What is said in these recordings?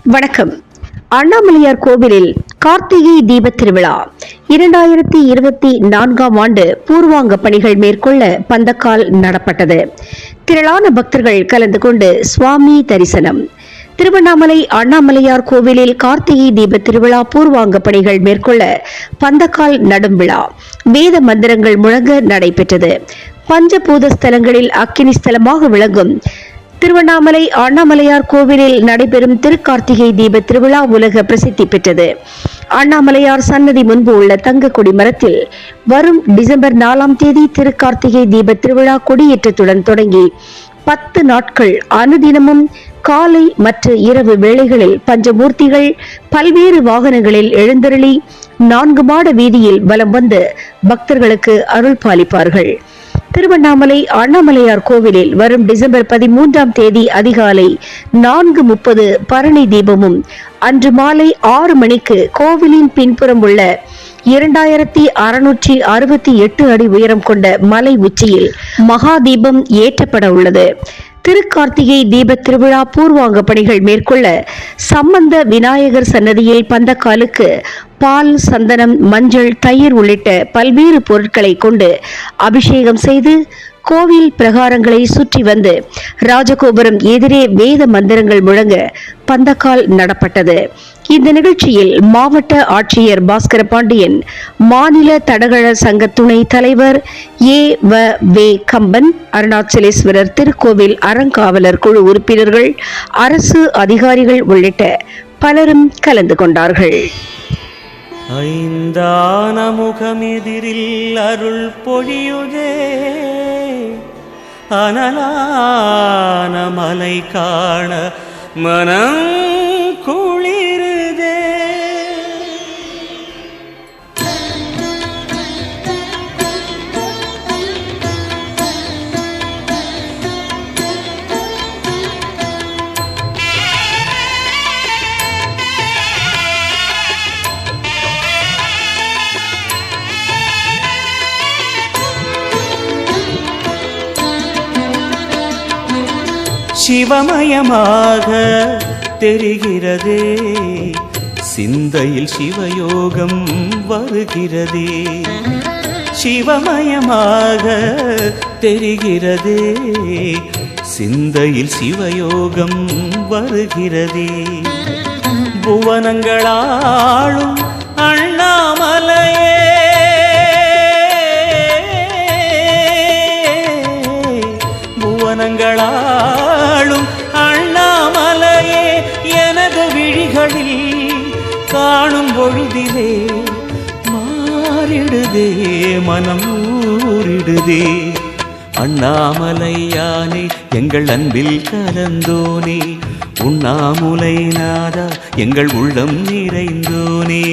வணக்கம். அண்ணாமலையார் கோவிலில் கார்த்திகை தீபத் திருவிழா 2024ஆம் ஆண்டு பூர்வாங்க பணிகள் மேற்கொள்ள பந்தக்கால் நடப்பட்டது. திரளான பக்தர்கள் கலந்து கொண்டு சுவாமி தரிசனம். திருவண்ணாமலை அண்ணாமலையார் கோவிலில் கார்த்திகை தீபத் திருவிழா பூர்வாங்க பணிகள் மேற்கொள்ள பந்தக்கால் நடும் விழா வேத மந்திரங்கள் முழங்க நடைபெற்றது. பஞ்சபூத ஸ்தலங்களில் அக்கினி ஸ்தலமாக விளங்கும் திருவண்ணாமலை அண்ணாமலையார் கோவிலில் நடைபெறும் திருக்கார்த்திகை தீப திருவிழா உலக பிரசித்தி பெற்றது. அண்ணாமலையார் சன்னதி முன்பு உள்ள தங்க கொடி மரத்தில் வரும் டிசம்பர் 4ஆம் தேதி திருக்கார்த்திகை தீப திருவிழா கொடியேற்றத்துடன் தொடங்கி 10 நாட்கள் அனுதினமும் காலை மற்றும் இரவு வேளைகளில் பஞ்சமூர்த்திகள் பல்வேறு வாகனங்களில் எழுந்தருளி 4 மாட வீதியில் வலம் வந்து பக்தர்களுக்கு அருள் பாலிப்பார்கள். திருவண்ணாமலை அண்ணாமலையார் கோவிலில் வரும் டிசம்பர் 13ஆம் தேதி அதிகாலை 4:30 பரணி தீபமும் அன்று மாலை 6 மணிக்கு கோவிலின் பின்புறம் உள்ள 2668 அடி உயரம் கொண்ட மலை உச்சியில் மகா தீபம் ஏற்றப்பட உள்ளது. திருக்கார்த்திகை தீப திருவிழா பூர்வாங்க பணிகள் மேற்கொள்ள சம்பந்த விநாயகர் சன்னதியில் பந்தக்காலுக்கு பால், சந்தனம், மஞ்சள், தயிர் உள்ளிட்ட பல்வேறு பொருட்களை கொண்டு அபிஷேகம் செய்து கோவில் பிரகாரங்களை சுற்றி வந்து ராஜகோபுரம் எதிரே வேத மந்திரங்கள் முழங்க பந்தக்கால் நடப்பட்டது. இந்த நிகழ்ச்சியில் மாவட்ட ஆட்சியர் பாஸ்கர பாண்டியன், மாநில தடகள சங்க துணை தலைவர் ஏ.வ.வே. கம்பன், அருணாச்சலேஸ்வரர் திருக்கோவில் அறங்காவலர் குழு உறுப்பினர்கள், அரசு அதிகாரிகள் உள்ளிட்ட பலரும் கலந்து கொண்டார்கள். ஐந்தான முகமெதிரில் அருள் பொழியுதே, அனலான மலை காண மனம் குளிருதே. சிவமயமாக தெரிகிறதே, சிந்தையில் சிவயோகம் வருகிறதே. சிவமயமாக தெரிகிறதே, சிந்தையில் சிவயோகம் வருகிறதே. புவனங்களாளும் அண்ணாமலையே, புவனங்களாளும் அண்ணாமலையே, எனது விழிகளில் காணும் பொழுதிலே மாறிடுதே, மனம் ஊறிடுதே. அண்ணாமலையானே எங்கள் அன்பில் கலந்தோனே, உண்ணாமுலை நாதா எங்கள் உள்ளம் நிறைந்தோனே.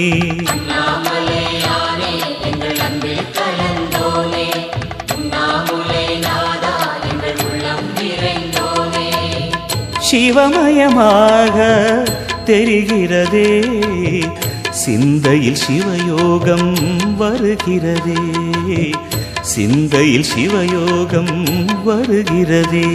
சிவமயமாக தெரிகிறதே, சிந்தையில் சிவயோகம் வருகிறதே, சிந்தையில் சிவயோகம் வருகிறதே.